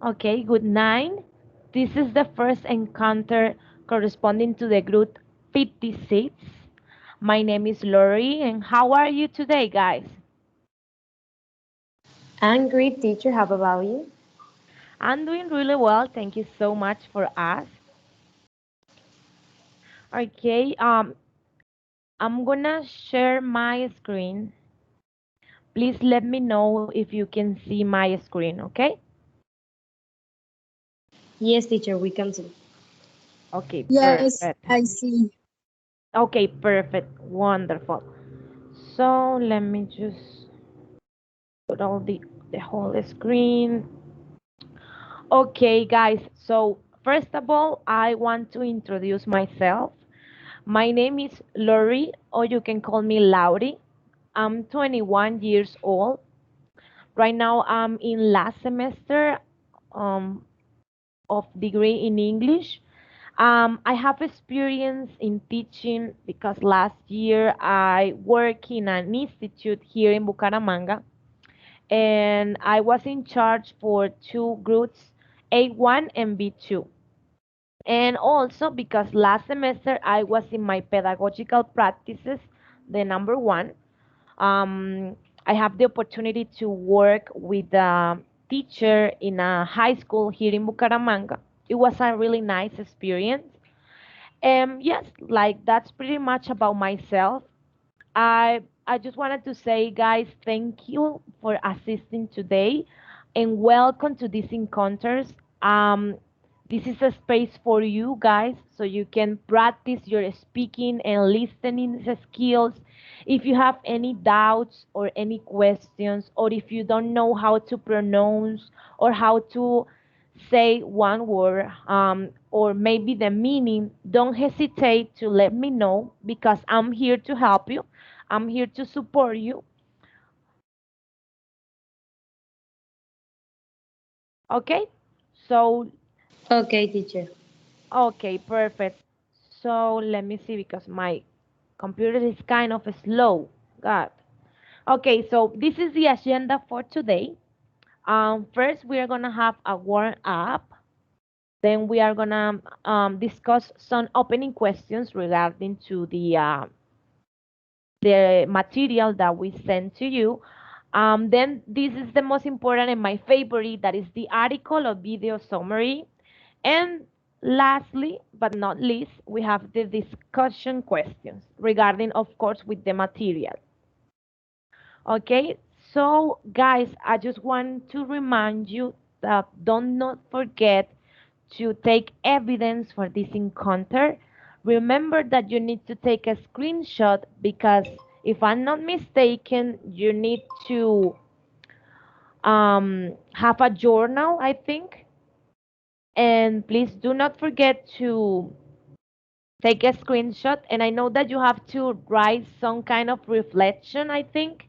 Okay, good night. This is the first encounter corresponding to the group 56. My name is Lori, and how are you today, guys? I'm great teacher. How about you? I'm doing really well. Thank you so much for us. Okay, I'm gonna share my screen. Please let me know if you can see my screen, okay? Yes, teacher, we can see. Okay, Yes, perfect. I see. Okay, perfect. Wonderful. So let me just put all the whole screen. Okay, guys. So first of all, I want to introduce myself. My name is Lori, or you can call me Laurie. I'm 21 years old. Right now, I'm in last semester um, of degree in English. I have experience in teaching because last year I worked in an institute here in Bucaramanga, and I was in charge for two groups, A1 and B2. And also because last semester I was in my pedagogical practices, the number one. Um, I have the opportunity to work with a teacher in a high school here in Bucaramanga. It was a really nice experience. Yes, like that's pretty much about myself. I just wanted to say, guys, thank you for assisting today, and welcome to these encounters. This is a space for you guys, so you can practice your speaking and listening skills. If you have any doubts or any questions, or if you don't know how to pronounce or how to say one word, or maybe the meaning, don't hesitate to let me know because I'm here to help you. I'm here to support you. Okay? So, Okay, teacher. okay, perfect. So, let me see because my computer is kind of slow. God. Okay, so this is the agenda for today. First, we are going to have a warm up. Then we are going to discuss some opening questions regarding to the material that we send to you. Then this is the most important and my favorite, that is the article or video summary. And lastly, but not least, we have the discussion questions regarding, of course, with the material. Okay, so guys, I just want to remind you that don't not forget to take evidence for this encounter. Remember that you need to take a screenshot because if I'm not mistaken, you need to have a journal, I think. And please do not forget to take a screenshot. And I know that you have to write some kind of reflection, I think.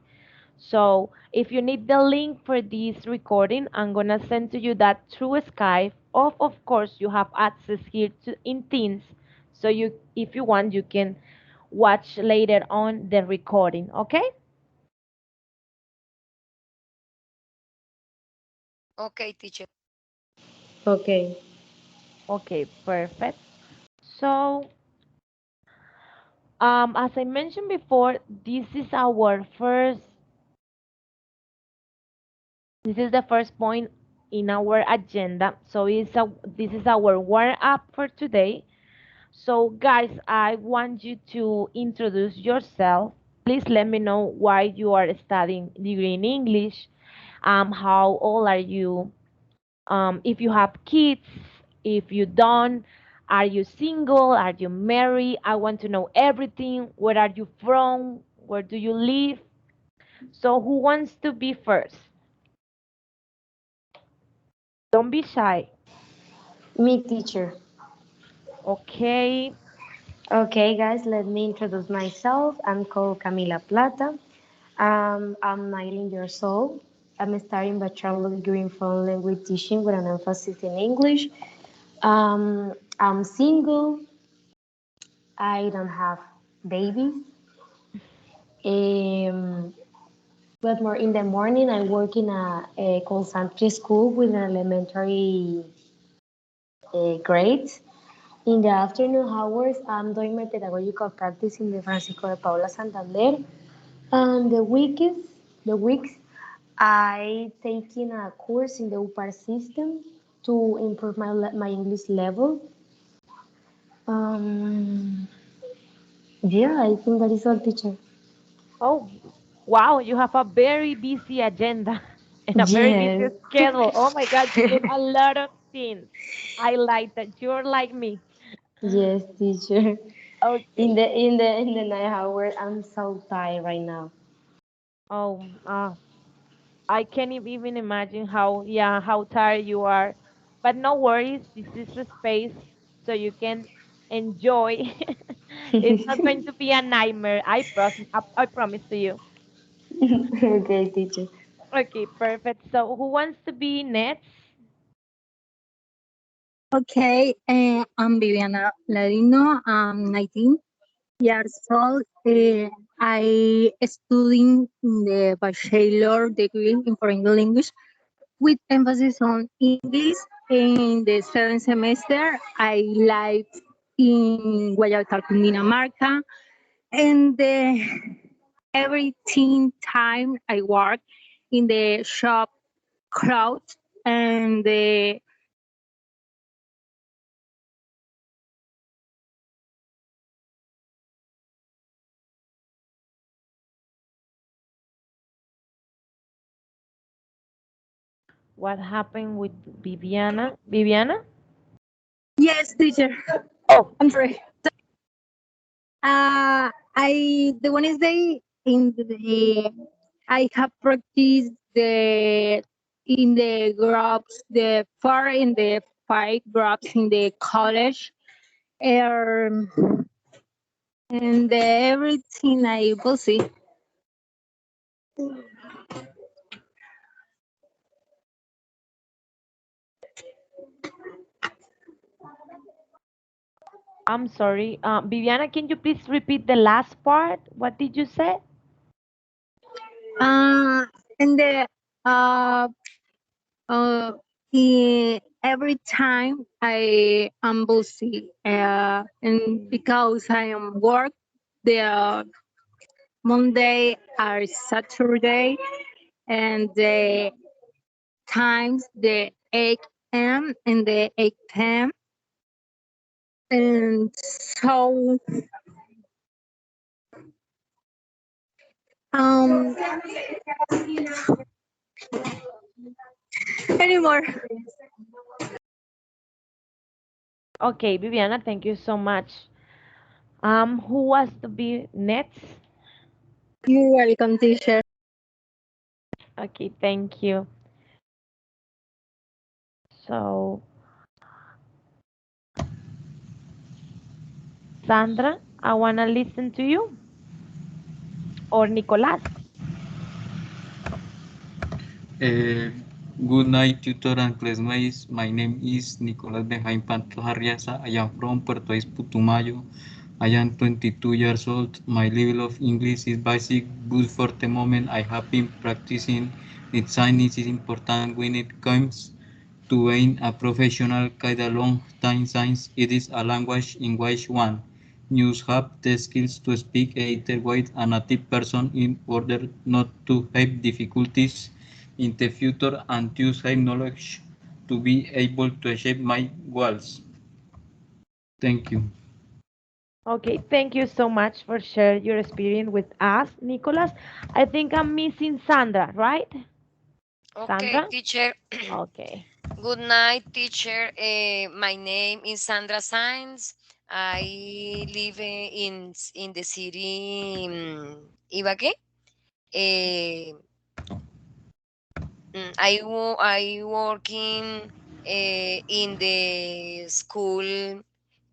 So if you need the link for this recording, I'm gonna send to you that through Skype. Of course, you have access here to in Teams, so you, if you want, you can watch later on the recording. Okay? Okay, teacher. Okay. Okay, perfect. So, as I mentioned before, this is the first point in our agenda. So this is our warm up for today. So, guys, I want you to introduce yourself. Please let me know why you are studying degree in English. How old are you? If you have kids, if you don't, are you single? Are you married? I want to know everything. Where are you from? Where do you live? So, who wants to be first? Don't be shy. Me, teacher. Okay. Okay, guys, let me introduce myself. I'm called Camila Plata. I'm 19 years old. I'm studying bachelor degree in foreign language teaching with an emphasis in English. I'm single. I don't have babies. Um, But more in the morning, I work in a consultancy school with an elementary grade. In the afternoon hours, I'm doing my pedagogical practice in the Francisco de Paula Santander. And the weeks, I taking a course in the UPAR system to improve my English level. Um, yeah, I think that is all, teacher. Oh, wow, you have a very busy agenda and a very busy Yes. schedule. Oh my God, you do a lot of things. I like that. You're like me. Yes, teacher. In Okay. the in the in the night hour, I'm so tired right now. Oh, I can't even imagine how, yeah, how tired you are. But no worries, this is a space so you can enjoy. It's not going to be a nightmare. I promise to you. Okay, teacher. Okay, perfect. So who wants to be next? Okay, I'm Viviana Ladino. I'm 19 years old. I studying the bachelor degree in foreign language with emphasis on English. In the seventh semester, I live in Guayaquil, Cundinamarca, and every time I work in the shop crowd and the What happened with Viviana? Viviana? yes, teacher. Oh, I'm sorry. I the Wednesday in the I have practiced the in the groups, the 4 and the 5 groups in the college, um, and everything I will see. I'm sorry. Viviana, can you please repeat the last part? What did you say? Uh, and the uh uh every time I am busy, and because I am work the Monday or Saturday, and the times the 8 a.m. and the 8 p.m. And so um anymore. Okay, Viviana, thank you so much. Who was to be next? You're welcome, teacher. Okay, thank you. So, Sandra, I wanna listen to you. Or Nicolás. Uh, Good night, tutor and classmates. My name is Nicolás Benjamin Pantos Arriaza. I am from Puerto Is, Putumayo. I am 22 years old. My level of English is basic, good for the moment. I have been practicing it. Science is important when it comes to being a professional. Quite a long time since it is a language in which one must have the skills to speak either with a native person in order not to have difficulties in the future and use have knowledge to be able to achieve my goals. Thank you. Okay, thank you so much for sharing your experience with us, Nicholas. I think I'm missing Sandra, right? Okay, Sandra? teacher. Okay. Good night, teacher. My name is Sandra Sainz. I live in the city Ibagué. Eh, I working in the school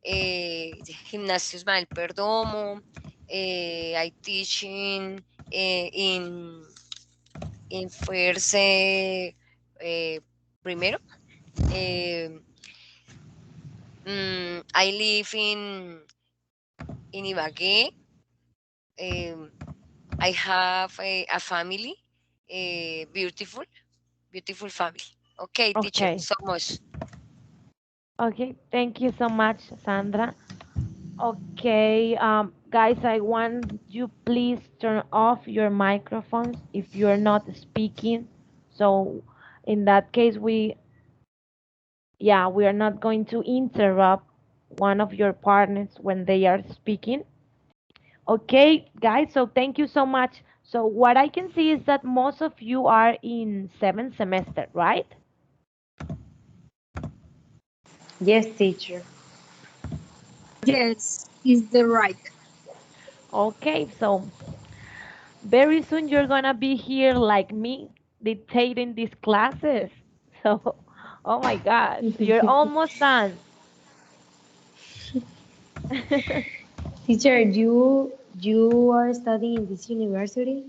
Gimnasio Ismael Perdomo. I teaching in first primero. Eh, I live in Ibagué. Um, I have a family. beautiful, beautiful family. Okay, teacher, Okay. so much. Okay. Thank you so much, Sandra. Okay, guys, I want you please turn off your microphones if you're not speaking. So, in that case, yeah, we are not going to interrupt one of your partners when they are speaking. Okay, guys, so thank you so much. So, what I can see is that most of you are in seventh semester, right? Yes, teacher. Yes, is the right. Okay, so very soon you're gonna be here like me dictating these classes. So, oh my gosh, you're almost done. Teacher, you are studying in this university?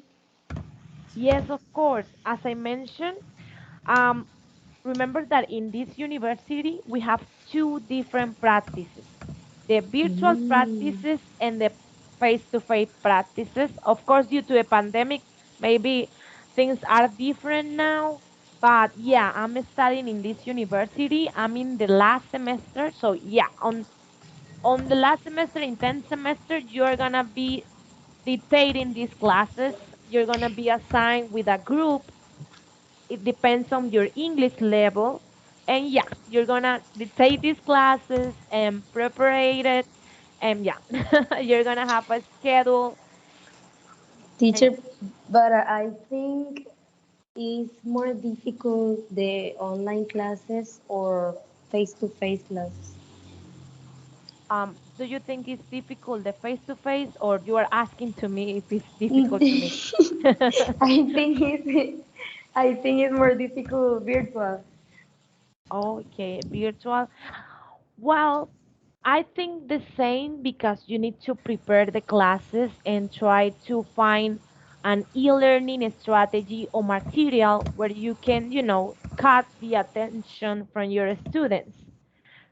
Yes, of course. As I mentioned, um, remember that in this university we have two different practices, the virtual Mm. practices and the face-to-face practices. Of course, due to the pandemic, maybe things are different now. But yeah, I'm studying in this university. I'm in the last semester. So yeah, on the last semester, in 10th semester, you're gonna be dictating these classes. You're gonna be assigned with a group. It depends on your English level. And yeah, you're gonna take these classes and prepare it. And yeah, you're gonna have a schedule. And Teacher, but I think it's more difficult the online classes or face-to-face classes. do you think it's difficult the face to face, or you are asking to me if it's difficult to me? I think it's more difficult virtual. Okay, virtual. Well, I think the same because you need to prepare the classes and try to find an e-learning strategy or material where you can, cut the attention from your students.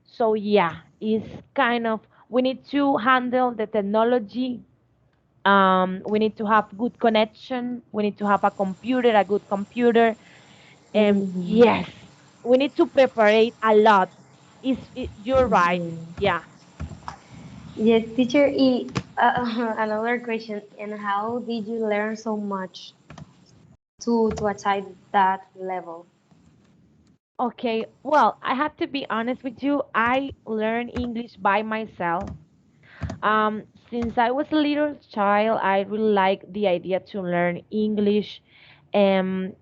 So yeah, it's kind of we need to handle the technology. We need to have good connection. We need to have a good computer, and Hmm. yes, we need to prepare a lot. You're right. Hmm. Yeah. Yes, teacher. Another question. And how did you learn so much to achieve that level? Okay, well, I have to be honest with you. I learned English by myself. Since I was a little child, I really like the idea to learn English. Um,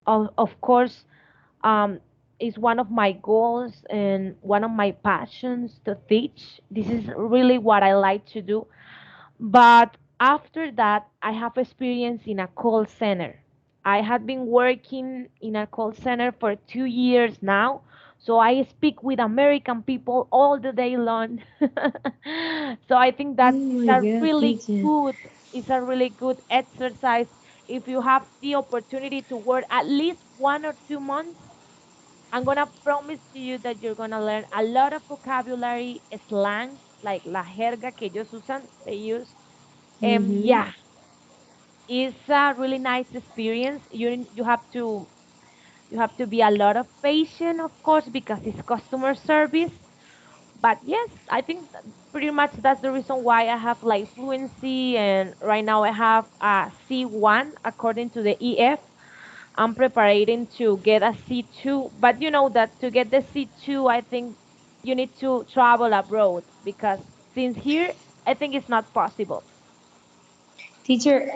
of course, um, it's one of my goals and one of my passions to teach. This is really what I like to do. But after that, I have experience in a call center. I had been working in a call center for 2 years now. So I speak with American people all the day long. So I think Oh that my God, teacher. it's a really good exercise if you have the opportunity to work at least 1 or 2 months. I'm gonna promise to you that you're gonna learn a lot of vocabulary, slangs like la jerga que ellos usan, they use. Mm-hmm. Yeah, it's a really nice experience. You have to be a lot of patient, of course, because it's customer service. But yes, I think pretty much that's the reason why I have like fluency, and right now I have a C1 according to the EF. I'm preparing to get a C2, but you know that to get the C2, I think you need to travel abroad because since here, I think it's not possible. Teacher,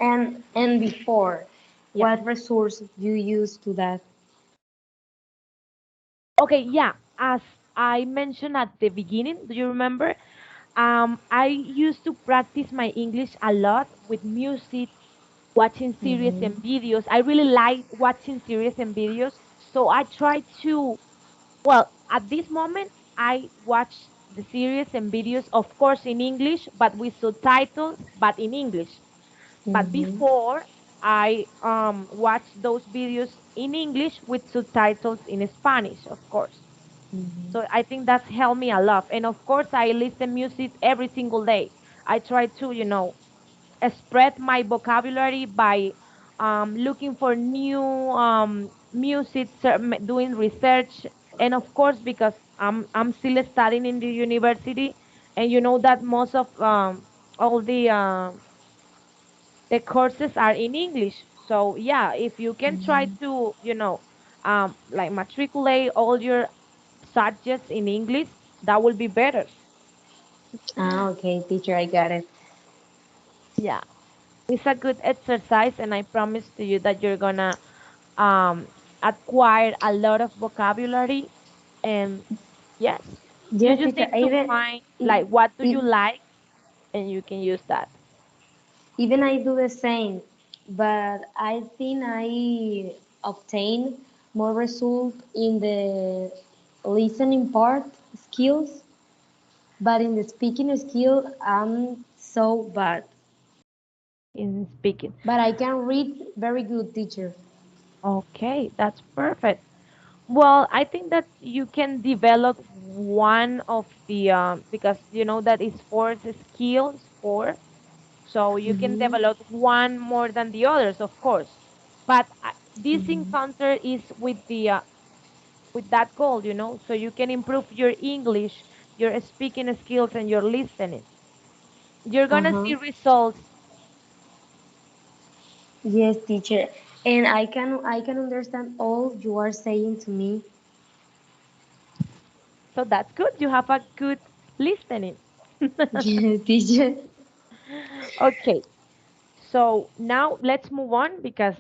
and before, Yeah. what resources you use to that? Okay, yeah. As I mentioned at the beginning, do you remember? I used to practice my English a lot with music, watching series and Mm-hmm. videos. I really like watching series and videos. So I try to, well, at this moment, I watch the series and videos, of course, in English, but with subtitles, but in English. But Mm-hmm. before, I watch those videos in English with subtitles in Spanish, of course. Mm-hmm. So I think that's helped me a lot. And of course, I listen music every single day. I try to, spread my vocabulary by looking for new music, doing research, and of course, because I'm still studying in the university, and you know that most of all the courses are in English. So yeah, if you can try to, like matriculate all your subjects in English, that will be better. Ah, okay, teacher, I got it. Yeah, it's a good exercise, and I promise to you that you're gonna um, acquire a lot of vocabulary. And yes, you Yes, just teacher. need to find E- like what do e- you like, and you can use that. even I do the same, but I think I obtain more result in the listening part skills, but in the speaking skill, I'm so bad. In speaking. But I can read very good, teacher. Okay, that's perfect. Well, I think that you can develop one of the because you know that is four skills, four, so you can Mm-hmm. develop one more than the others, of course. But this encounter is with that goal, so you can improve your English, your speaking skills, and your listening. You're gonna Uh-huh. see results, Yes, teacher. And I can understand all you are saying to me. so that's good. You have a good listening. Yes, teacher. Okay, so now let's move on because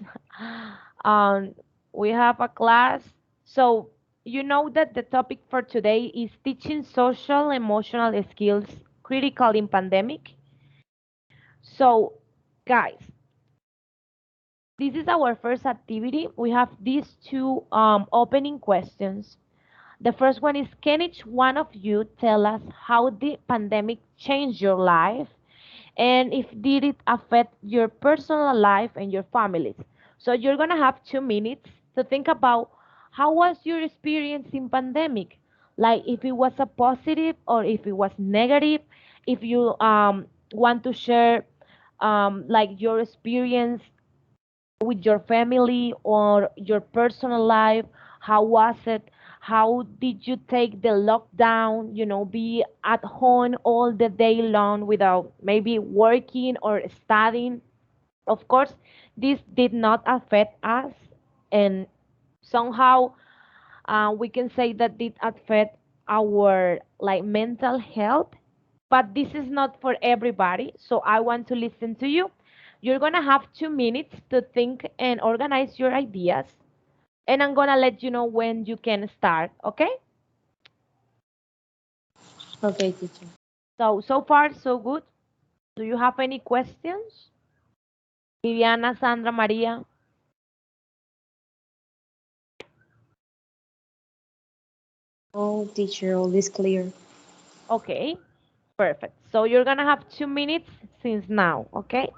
um, we have a class. So you know that the topic for today is teaching social emotional skills critical in pandemic. So guys, this is our first activity. We have these two opening questions. The first one is, can each one of you tell us how the pandemic changed your life? And if did it affect your personal life and your families? So you're gonna have 2 minutes to think about how was your experience in pandemic, like if it was a positive or if it was negative. If you want to share like your experience with your family or your personal life, how was it? How did you take the lockdown, be at home all the day long without maybe working or studying? Of course, this did not affect us, and somehow we can say that it affect our like mental health, but this is not for everybody, so I want to listen to you. You're gonna have 2 minutes to think and organize your ideas, and I'm gonna let you know when you can start, okay? Okay, teacher. So far so good. Do you have any questions? Viviana, Sandra, Maria? Oh, teacher, all is clear. Okay, perfect. So you're gonna have 2 minutes since now, okay?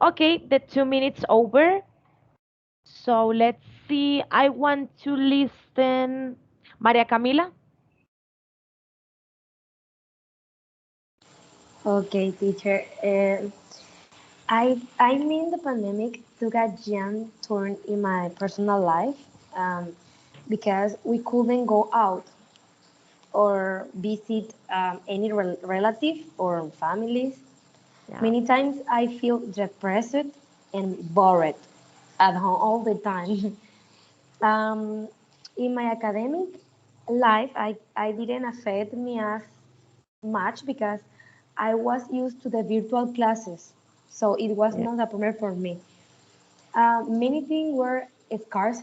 Okay, the 2 minutes over. So let's see. I want to listen. Maria Camila? Okay, teacher. I mean the pandemic took a giant turn in my personal life um, because we couldn't go out or visit any relative or families. Yeah. Many times I feel depressed and bored at home all the time. In my academic life, I didn't affect me as much because I was used to the virtual classes, so it was Yeah. not a problem for me. Many things were scarce,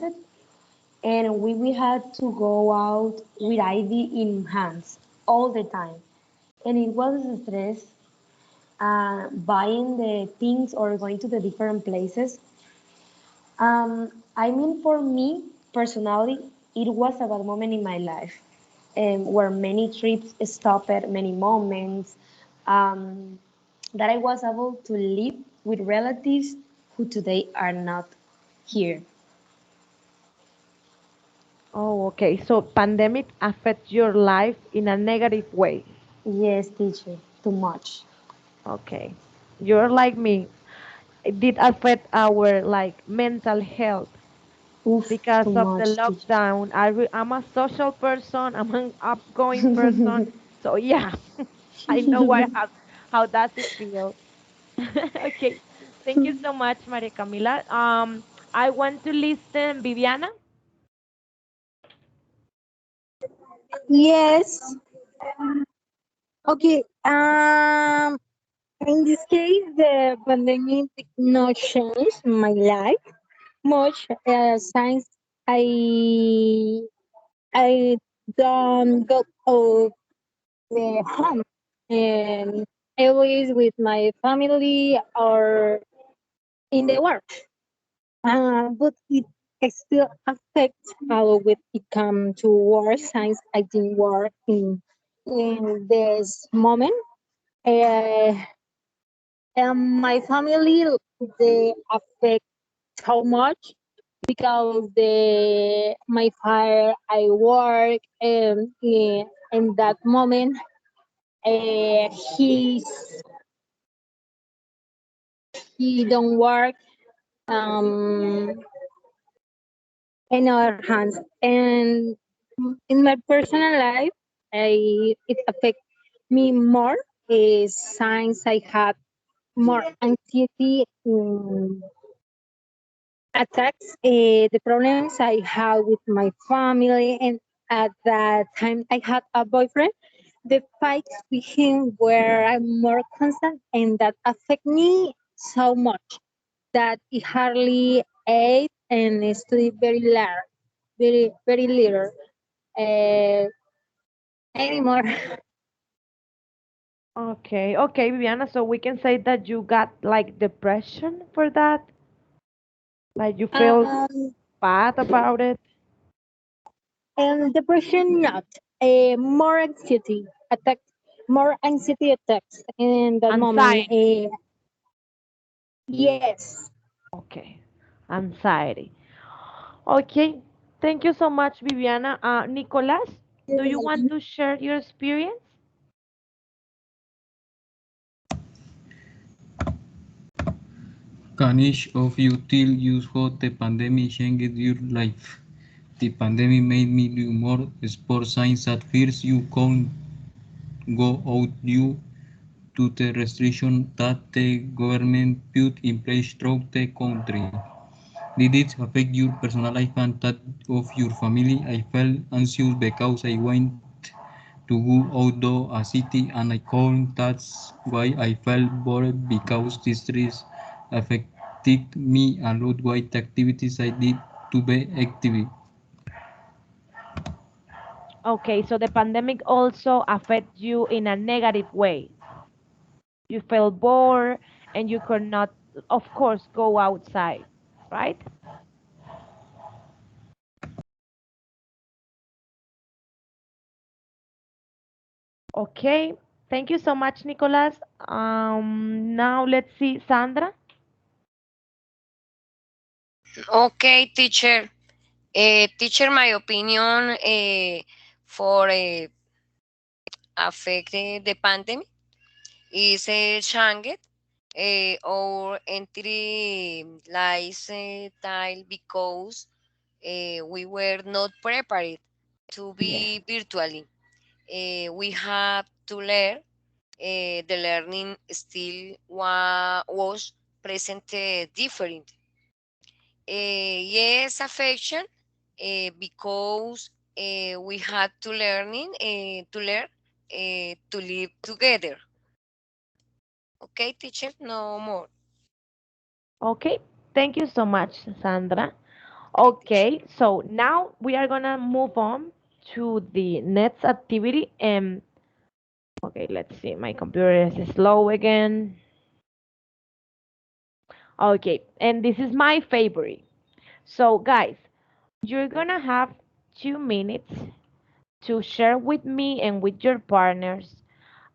and we had to go out with ID in hands all the time, and it was a stress buying the things or going to the different places. I mean, for me personally, it was a bad moment in my life, where many trips stopped at many moments, um, that I was able to live with relatives who today are not here. Oh, okay. So pandemic affect your life in a negative way. Yes, teacher, too much. Okay. You're like me. It did affect our like mental health Oof, too because of the much, teacher. lockdown. I'm a social person. I'm an outgoing person. So yeah, I know how does it feel. Okay. Thank you so much, Maria Camila. I want to listen Viviana. Yes. Okay. In this case, the pandemic did not change my life much since I I don't go out the home and always with my family or in the work. But it still affects how it come to work since I didn't work in this moment. Uh, and my family they affect so much because the my father I work in that moment he's he don't work um in our hands and in my personal life it affect me more is since I had more anxiety attacks the problems I had with my family and at that time I had a boyfriend the fights with him were more constant and that affect me so much that he hardly ate and studied very little, very little uh, anymore. Okay, okay, Viviana. So we can say that you got like depression for that. Like you feel Um, bad about it. and depression not more anxiety attack, more anxiety attacks in that moment. Anxiety. Yes. Okay, anxiety. Okay, thank you so much, Viviana. Nicolas, do you want to share your experience? Can each of you tell us how the pandemic changed your life? The pandemic made me do more sports science at first. You can't go out due to the restriction that the government put in place throughout the country. Did it affect your personal life and that of your family? I felt anxious because I went to go outdoor a city and I couldn't. That's why I felt bored because the stress affected me a lot. What activities I did to be active. Okay, so the pandemic also affect you in a negative way. You felt bored and you could not, of course, go outside, right? Okay, thank you so much, Nicolas. Now let's see, Sandra. Okay, teacher. Teacher, my opinion for affect the pandemic is changed our entry lifestyle because we were not prepared to Yes. be virtually. We have to learn. The learning still was present different. Yes, affection, because we had to learn to live together. Okay, teacher, no more. Okay. Thank you so much, Sandra. Okay, teacher. Okay, so now we are gonna move on to the next activity. And okay, let's see. My computer is slow again. Okay, and this is my favorite. So, guys, you're gonna have 2 minutes to share with me and with your partners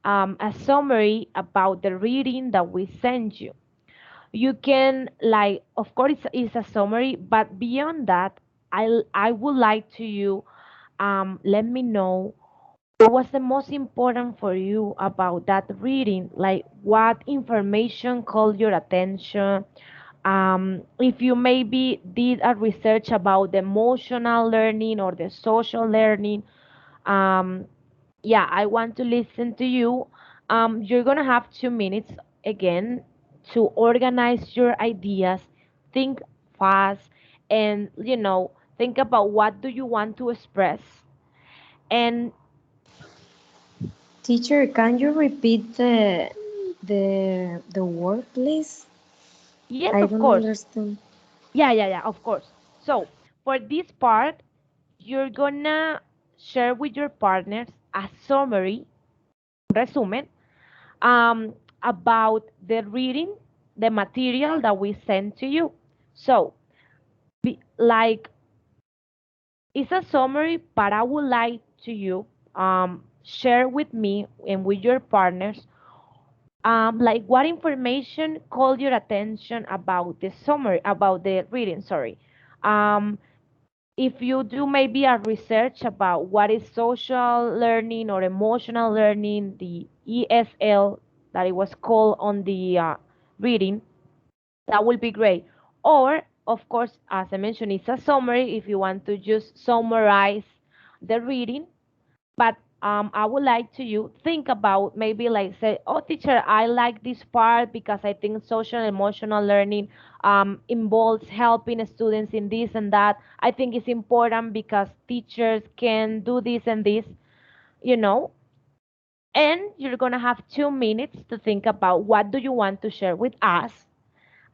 a summary about the reading that we sent you. You can, like, of course, it's a summary, but beyond that, I would like to you let me know what was the most important for you about that reading, like what information called your attention. If you maybe did a research about the emotional learning or the social learning, um, yeah, I want to listen to you. You're gonna have 2 minutes again to organize your ideas, think fast, and think about what do you want to express. And Teacher, can you repeat the word, please? yes, I of don't course. understand. Yeah, of course. So for this part, you're gonna share with your partners a summary, resumen, um, about the reading, the material that we sent to you. So, like, it's a summary, but I would like to you share with me and with your partners, like what information called your attention about the summary, about the reading. Sorry. Um, if you do maybe a research about what is social learning or emotional learning, the ESL that it was called on the reading, that will be great. Or, of course, as I mentioned, it's a summary if you want to just summarize the reading. But I would like to you think about maybe like say, oh, teacher, I like this part because I think social and emotional learning involves helping students in this and that. I think it's important because teachers can do this and this, you know. And you're gonna have 2 minutes to think about what do you want to share with us.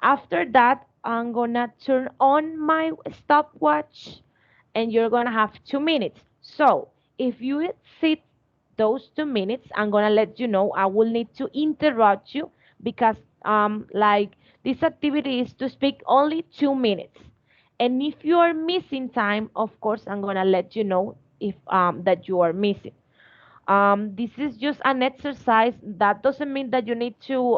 After that, I'm gonna turn on my stopwatch and you're gonna have 2 minutes. So if you exceed those 2 minutes, I'm gonna let you know. I will need to interrupt you because like this activity is to speak only 2 minutes. And if you are missing time, of course, I'm gonna let you know if that you are missing. This is just an exercise. That doesn't mean that you need to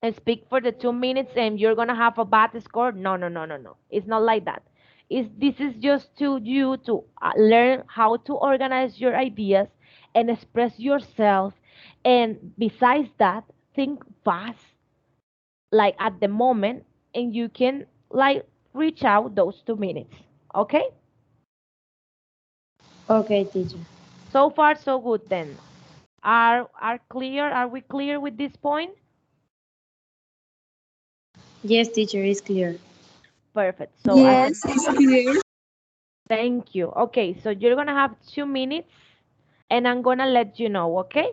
and speak for the 2 minutes and you're gonna have a bad score. No. It's not like that. This is just to you to learn how to organize your ideas and express yourself. And besides that, think fast, like at the moment, and you can like reach out those 2 minutes. Okay? Okay, teacher. So far, so good. Then are clear? Are we clear with this point? Yes, teacher, it's clear. Perfect. So as Yes, it's clear. thank you. Okay, so you're gonna have 2 minutes and I'm gonna let you know, okay?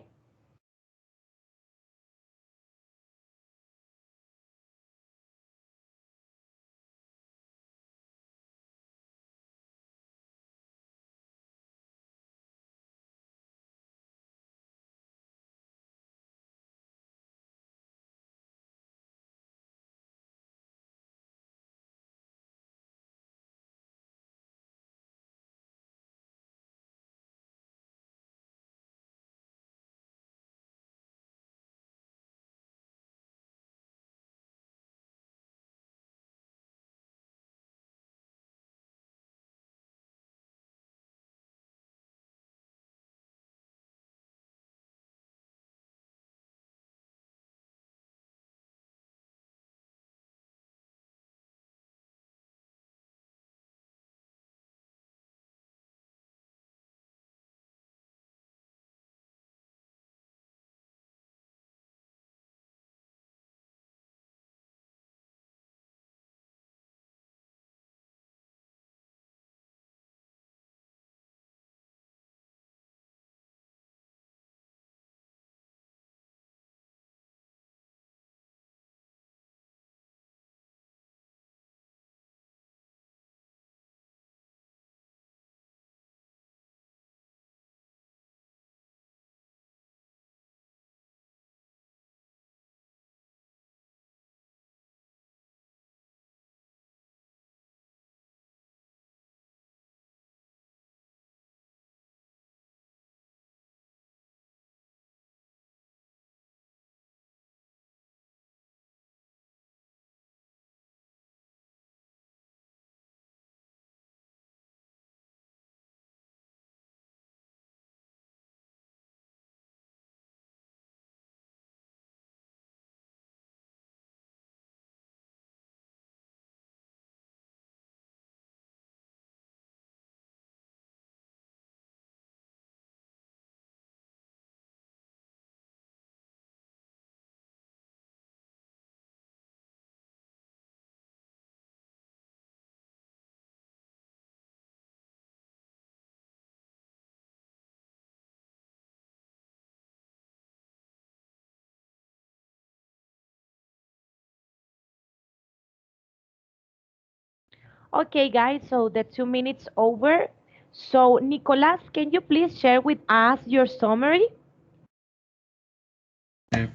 Okay, guys, so the 2 minutes over. So, Nicolas, can you please share with us your summary?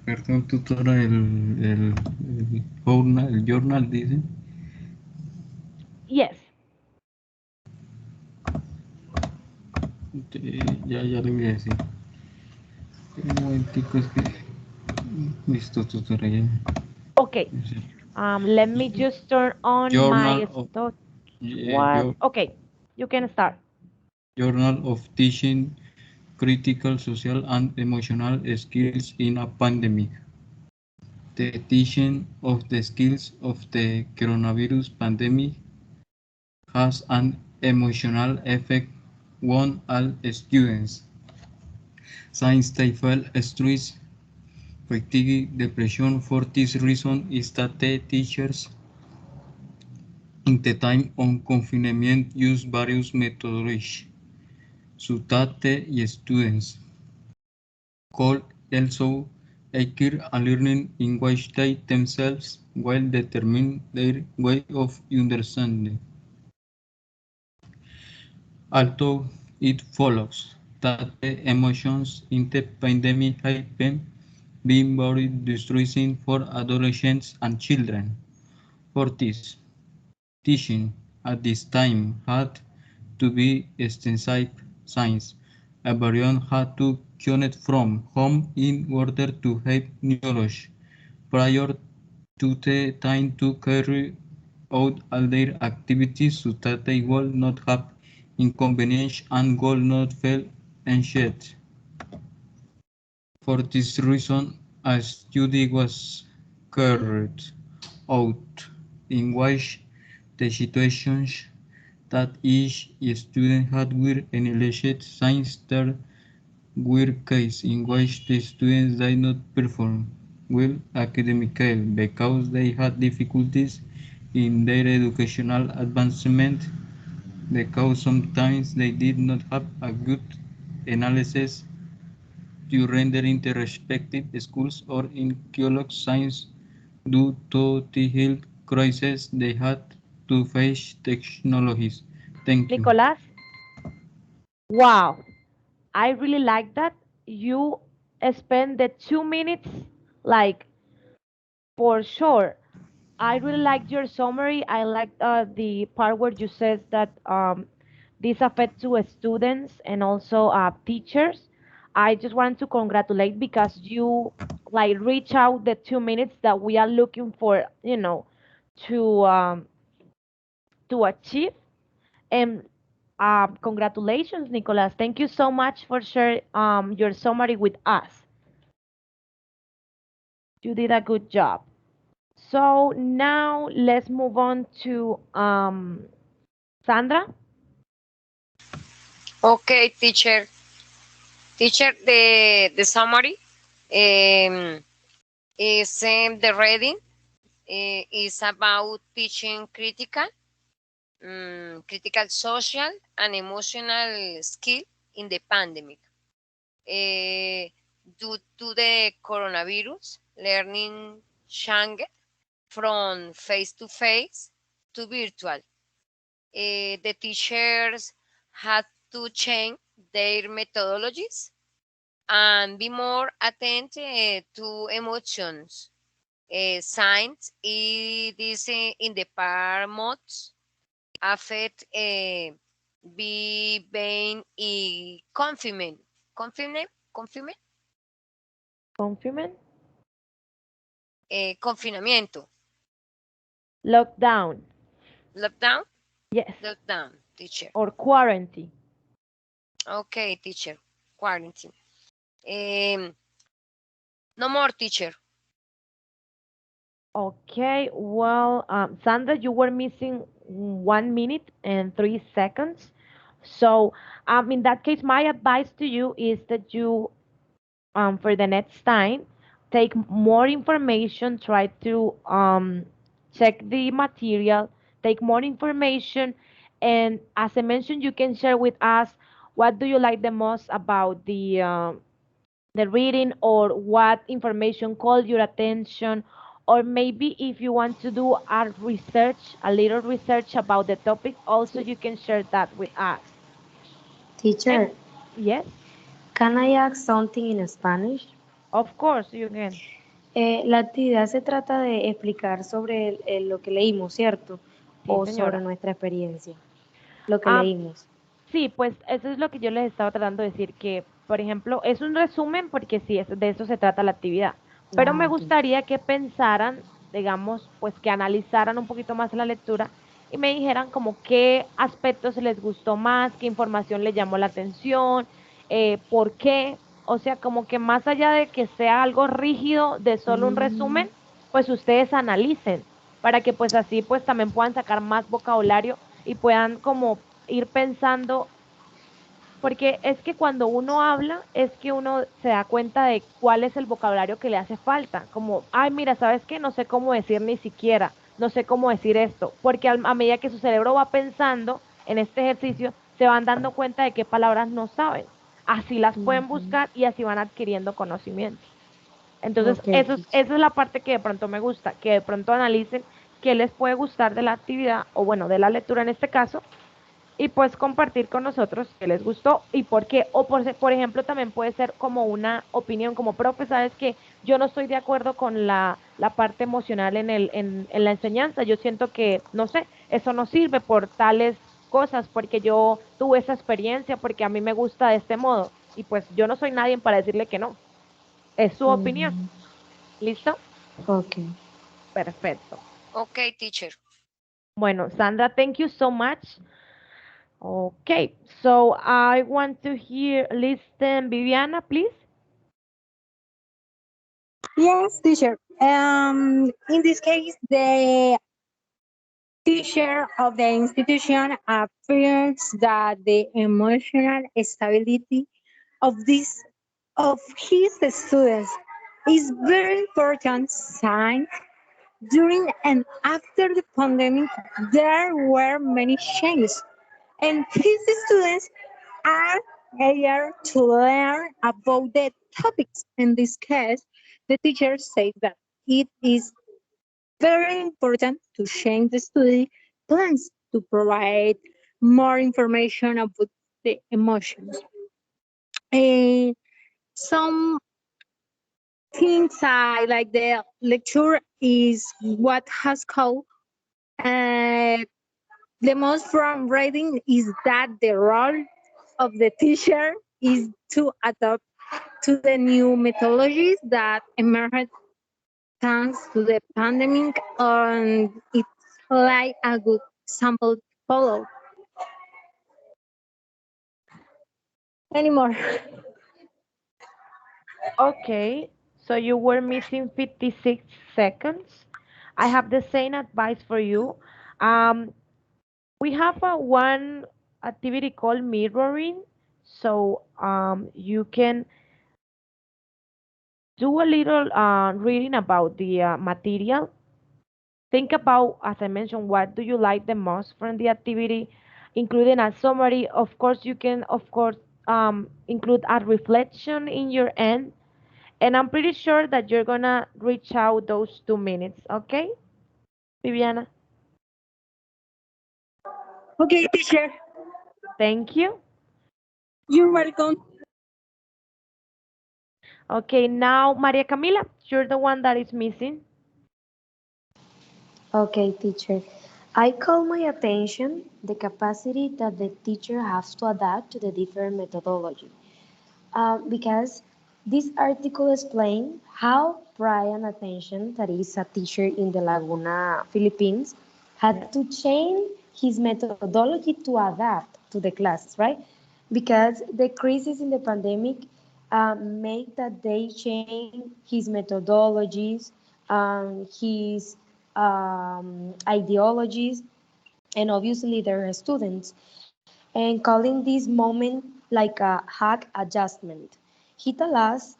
Perdón, tutora, el journal dice. Yes. Ya le voy a decir. Un momentico, es que. Listo, tutora, ya. Okay. Let me just turn on Journal my of stop. What? Okay, you can start. Journal of Teaching Critical Social and Emotional Skills in a Pandemic. The teaching of the skills of the coronavirus pandemic has an emotional effect on all students. Since they felt stress, fatigue, depression. For this reason is that the teachers in the time of confinement use various methodologies so that the students could also acquire a learning in which they themselves will determine their way of understanding. Although it follows that the emotions in the pandemic have been very distressing for adolescents and children. For this, teaching at this time had to be extensive since everyone had to commute from home in order to have knowledge prior to the time to carry out all their activities so that they would not have inconvenience and would not feel anxious. For this reason, a study was carried out in which the situations that each student had were analyzed since there were cases in which the students did not perform well academically because they had difficulties in their educational advancement because sometimes they did not have a good analysis to render in the respective schools or in geological science due to the health crisis they had to face technologies. Thank you. Nicolas, wow, I really like that. You spend the 2 minutes like for sure. I really liked your summary. I liked the part where you says that this affects to students and also teachers. I just want to congratulate because you like reach out the 2 minutes that we are looking for, to achieve. And congratulations, Nicolas. Thank you so much for sharing your summary with us. You did a good job. So now let's move on to Sandra. Okay, teacher. Teacher, the summary um, is the reading is about teaching critical social and emotional skill in the pandemic. Due to the coronavirus, learning changed from face to face to virtual. The teachers had to change their methodologies and be more attentive to emotions. Signs this in the par modes affect be being confinement, Confinement, confinamiento, lockdown, lockdown, yes, lockdown, teacher. or quarantine. Okay, teacher, quarantine. Um, no more, teacher. Okay, well, Sandra, you were missing 1 minute and 3 seconds. So, in that case, my advice to you is that you, for the next time, take more information, try to check the material, take more information, and as I mentioned, you can share with us what do you like the most about the reading or what information called your attention or maybe if you want to do a research, a little research about the topic, also you can share that with us. Teacher, And yes, can I ask something in Spanish? of course you can. La actividad se trata de explicar sobre lo que leímos, ¿cierto? Sí, O sobre señora. nuestra experiencia, lo que Ah, leímos. sí, pues eso es lo que yo les estaba tratando de decir, que, por ejemplo, es un resumen porque sí, de eso se trata la actividad, pero Ah, me ok. gustaría que pensaran, digamos, pues que analizaran un poquito más la lectura y me dijeran como qué aspectos les gustó más, qué información les llamó la atención, por qué, o sea, como que más allá de que sea algo rígido de solo un Mm, resumen, pues ustedes analicen para que pues así pues también puedan sacar más vocabulario y puedan como ir pensando, porque es que cuando uno habla, es que uno se da cuenta de cuál es el vocabulario que le hace falta, como, ay, mira, ¿sabes qué? No sé cómo decir ni siquiera, no sé cómo decir esto, porque a medida que su cerebro va pensando en este ejercicio, se van dando cuenta de qué palabras no saben. Así las pueden ujú. buscar y así van adquiriendo conocimiento. Entonces, Ok, teacher. esa es la parte que de pronto me gusta, que de pronto analicen qué les puede gustar de la actividad, o bueno, de la lectura en este caso, y pues compartir con nosotros qué les gustó y por qué. O por ejemplo, también puede ser como una opinión, como profe, sabes que yo no estoy de acuerdo con la parte emocional en la enseñanza. Yo siento que, no sé, eso no sirve por tales cosas, porque yo tuve esa experiencia, porque a mí me gusta de este modo. Y pues yo no soy nadie para decirle que no. Es su opinión. Ujú. ¿Listo? Ok. Perfecto. Okay, teacher. Bueno, Sandra, thank you so much. Okay, so I want to hear, listen, Viviana, please. Yes, teacher. In this case, the teacher of the institution affirms that the emotional stability of this of his students is very important sign during and after the pandemic. There were many changes, and his students are eager to learn about the topics. In this case, the teacher says that it is very important to change the study plans to provide more information about the emotions. And some things I like the lecture is what has called uh, the most from reading is that the role of the teacher is to adapt to the new methodologies that emerged thanks to the pandemic, and it's like a good example to follow. Anymore. Okay, so you were missing 56 seconds. I have the same advice for you. Um, we have a one activity called mirroring, so you can do a little reading about the material. Think about, as I mentioned, what do you like the most from the activity, including a summary. Of course, you can, of course, include a reflection in your end. And I'm pretty sure that you're gonna reach out those 2 minutes, okay, Viviana? Okay, teacher. Thank you. You're welcome. Okay, now Maria Camila, you're the one that is missing. Okay, teacher. I call my attention the capacity that the teacher has to adapt to the different methodology. Because this article explains how Brian Attention, that is a teacher in the Laguna, Philippines, Yeah. had to change his methodology to adapt to the classes, right? Because the crisis in the pandemic made that they change his methodologies, his ideologies, and obviously their students, and calling this moment like a hack adjustment. He tell us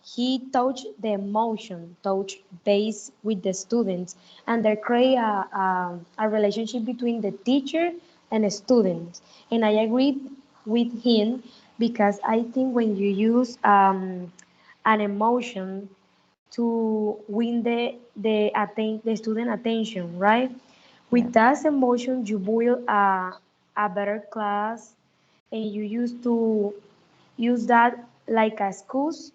he touched the emotion, touch base with the students, and they create a relationship between the teacher and the students. And I agree with him because I think when you use an emotion to win the student attention, right? Yeah. With that emotion, you build a better class, and you used to use that like a excuse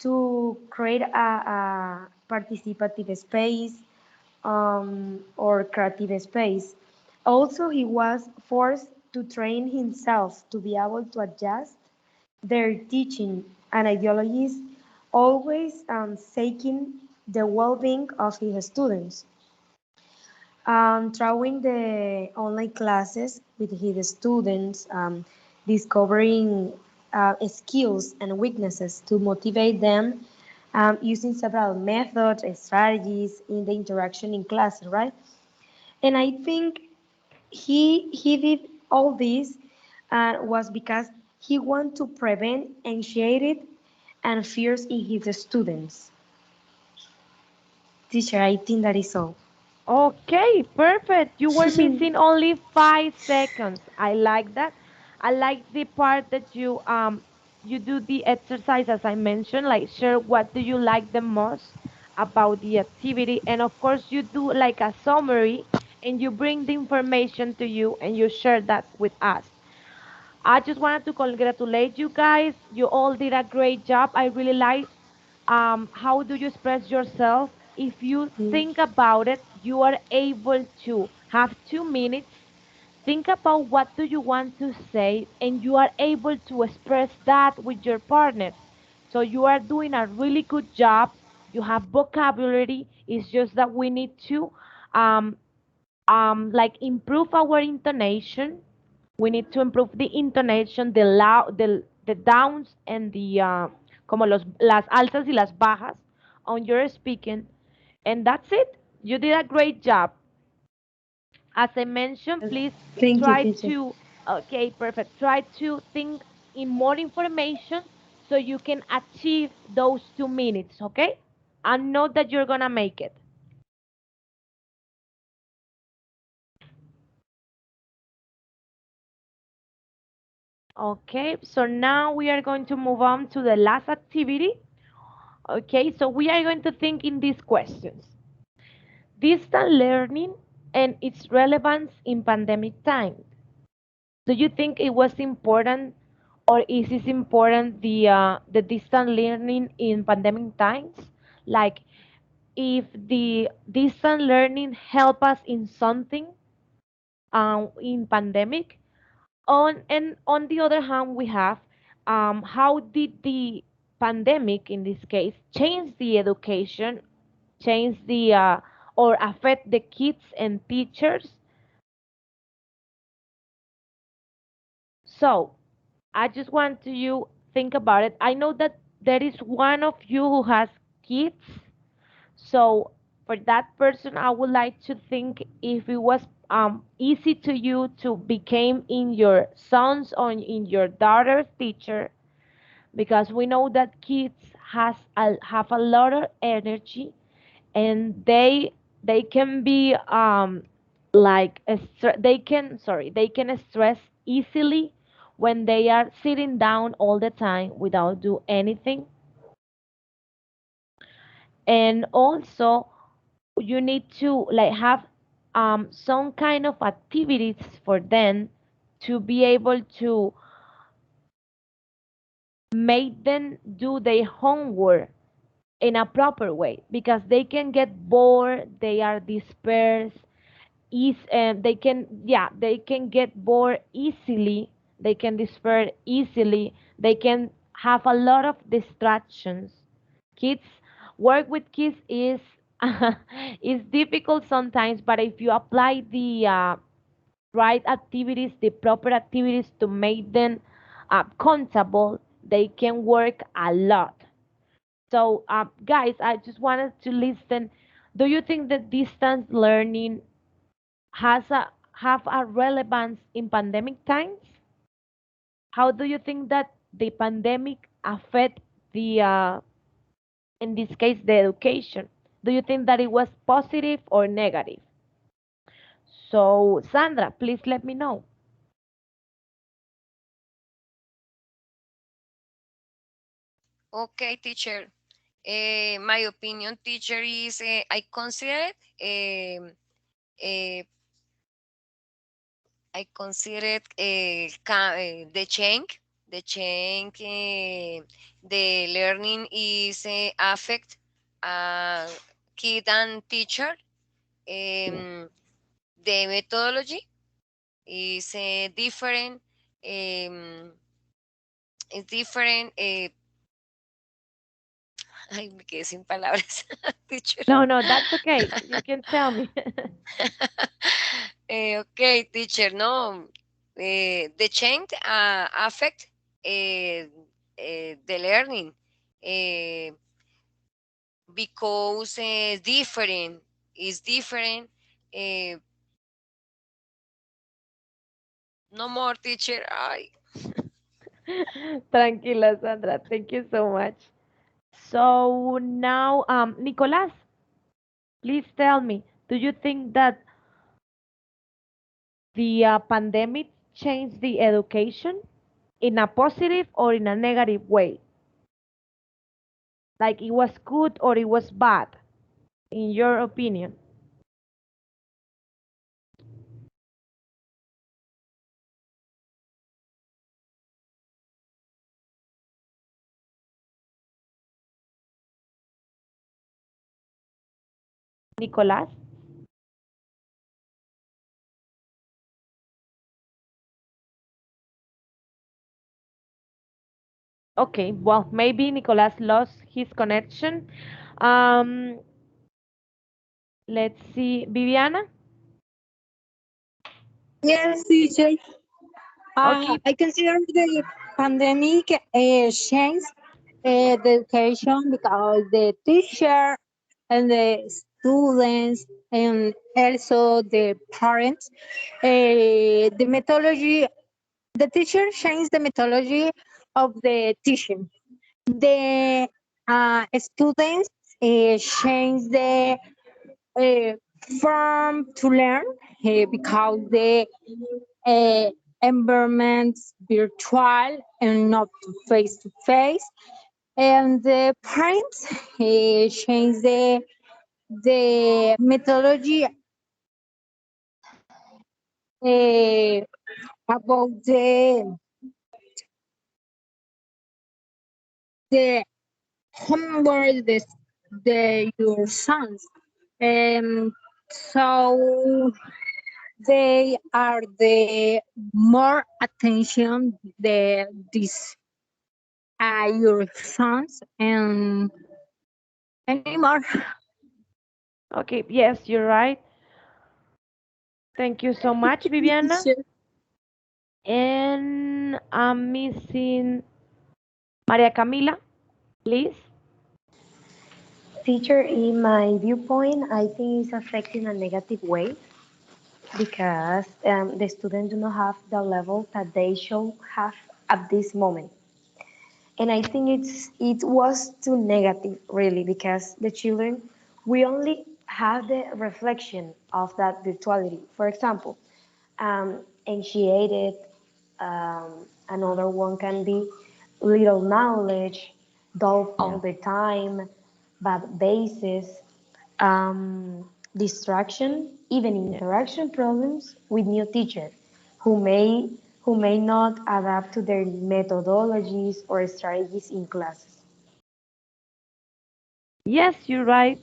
to create a participative space or creative space. Also, he was forced to train himself to be able to adjust their teaching and ideologies, always seeking the well-being of his students. Throwing the online classes with his students, discovering skills and weaknesses to motivate them, using several methods and strategies in the interaction in class, right? And I think he did all this was because he wanted to prevent anxiety and fears in his students. Teacher, I think that is all. Okay, perfect. You were missing only 5 seconds. I like that. I like the part that you do the exercise as I mentioned, like share what do you like the most about the activity, and of course you do like a summary and you bring the information to you and you share that with us. I just wanted to congratulate you guys. You all did a great job. I really like how do you express yourself. If you think about it, you are able to have 2 minutes. Think about what do you want to say, and you are able to express that with your partner. So you are doing a really good job. You have vocabulary. It's just that we need to um, like improve our intonation. We need to improve the intonation, the downs and the como las alzas y las bajas on your speaking, and that's it. You did a great job. As I mentioned, please Thank you, try teacher. to okay, perfect. Try to think in more information so you can achieve those 2 minutes. Okay, and know that you're gonna make it. Okay, so now we are going to move on to the last activity. Okay, so we are going to think in these questions. Distant learning and its relevance in pandemic time. Do you think it was important or is it important the distant learning in pandemic times? Like if the distant learning help us in something in pandemic, on the other hand, we have how did the pandemic, in this case, change the education, change the or affect the kids and teachers? So I just want to you think about it. I know that there is one of you who has kids, so for that person, I would like to think if it was easy to you to become in your son's or in your daughter's teacher, because we know that kids have a lot of energy, and they can be like they can stress easily when they are sitting down all the time without do anything. And also you need to like have some kind of activities for them to be able to make them do their homework in a proper way, because they can get bored, they are dispersed, they can get bored easily, they can despair easily, they can have a lot of distractions. Kids Work with kids is is difficult sometimes, but if you apply the right activities, the proper activities to make them comfortable, they can work a lot. So, guys, I just wanted to listen. Do you think that distance learning has a have a relevance in pandemic times? How do you think that the pandemic affect the in this case the education? Do you think that it was positive or negative? So, Sandra, please let me know. Okay, teacher. My opinion, teacher, is uh, I consider the change, the learning is affect kid and teacher. Um, the methodology is different. Um, it's different. Ay, me quedé sin palabras, teacher. No, no, that's okay. You can tell me. Okay, teacher. No, the change affect the learning uh, because different is different. Uh, no more, teacher. I Tranquila, Sandra. Thank you so much. So now, Nicolas, please tell me, do you think that the pandemic changed the education in a positive or in a negative way? Like it was good or it was bad, in your opinion? Nicolas? Okay, well, maybe Nicolas lost his connection. Um, let's see, Viviana? Yes, teacher. Okay, I consider the pandemic changed the education because the teacher and the students and also the parents, the methodology, the teacher changed the methodology of the teaching. The students changed the uh, form to learn because the uh, environments virtual and not face to face. And the parents change the methodology about the homework the your sons. And so they are the more attention the this your sons and anymore. okay, yes, you're right. Thank you so much, Viviana. And I'm missing Maria Camila, please. Teacher, in my viewpoint, I think it's affecting a negative way because the students do not have the level that they should have at this moment. And I think it was too negative really because the children we only have the reflection of that virtuality. For example, initiated, another one can be little knowledge, doubt all the time, bad basis, distraction, even Yeah. interaction problems with new teachers who may who may not adapt to their methodologies or strategies in classes. Yes, you're right.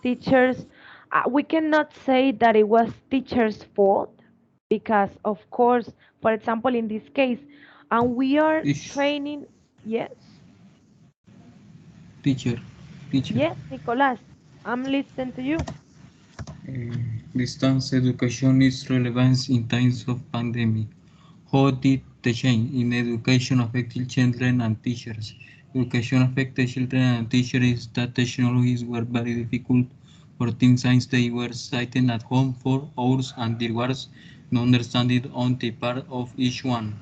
Teachers, we cannot say that it was teachers' fault because, of course, for example, in this case, and we are Ish, training. Yes, teacher, teacher. yes, Nicolas, I'm listening to you. Distance education is relevant in times of pandemic. How did the change in education affect children and teachers? Education affected children and teachers is that technologies were very difficult for teens since they were sitting at home for hours and there was no understanding on the part of each one.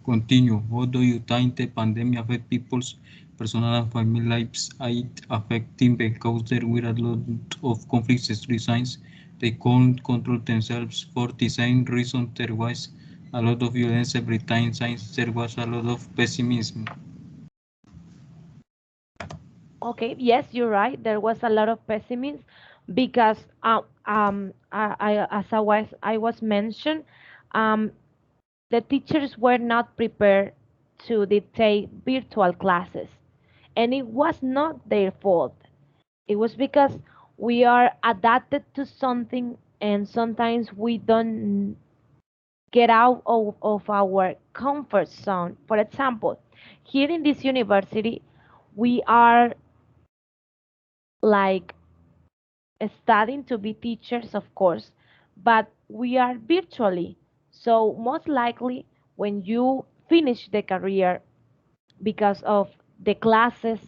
Continue. How do you think the pandemic affect people's personal and family lives? It affecting because there were a lot of conflicts reasons. They couldn't control themselves for the same reason there was a lot of violence every time since there was a lot of pessimism. Okay, yes, you're right. There was a lot of pessimism because as I was mentioned, um, the teachers were not prepared to dictate virtual classes, and it was not their fault. It was because we are adapted to something, and sometimes we don't get out of our comfort zone. For example, here in this university, we are like studying to be teachers, of course, but we are virtually. So, most likely, when you finish the career, because of the classes,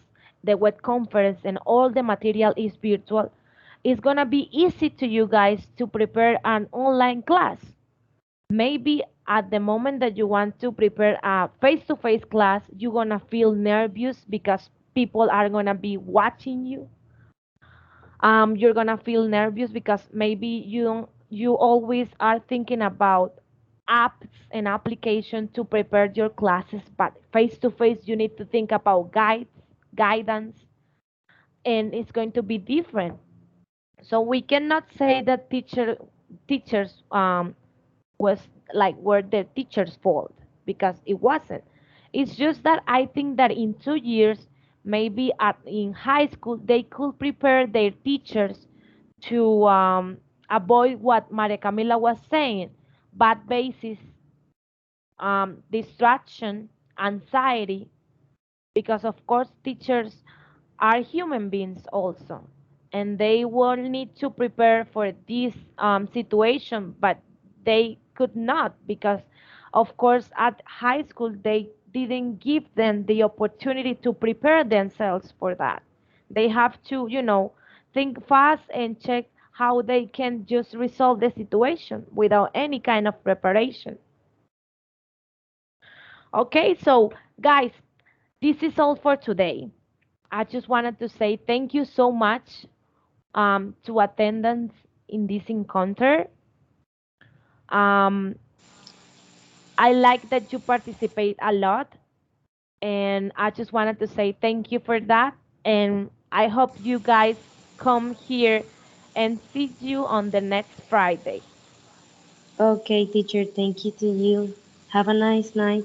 the web conference, and all the material is virtual, it's gonna be easy to you guys to prepare an online class. Maybe at the moment that you want to prepare a face-to-face class, you're gonna feel nervous because people are gonna be watching you. You're gonna feel nervous because maybe you always are thinking about apps and application to prepare your classes, but face to face you need to think about guidance, and it's going to be different. So we cannot say that teachers was like were the teacher's fault, because it wasn't. It's just that I think that in 2 years, maybe in high school, they could prepare their teachers to avoid what Maria Camila was saying, bad basis, distraction, anxiety, because of course teachers are human beings also, and they will need to prepare for this situation, but they could not, because of course at high school they didn't give them the opportunity to prepare themselves for that. They have to, think fast and check how they can just resolve the situation without any kind of preparation. Okay, so guys, this is all for today. I just wanted to say thank you so much to attendance in this encounter. Um, I like that you participate a lot, and I just wanted to say thank you for that. And I hope you guys come here and see you on the next Friday. Okay, teacher, thank you to you. Have a nice night.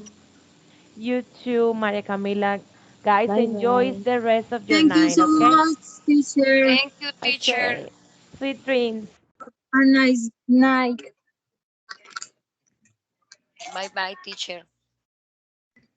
You too, Maria Camila. Guys, Bye enjoy bye. the rest of your Thank you night, so okay? much, teacher. Thank you, teacher. Okay. Sweet dreams. A nice night. Bye bye, teacher.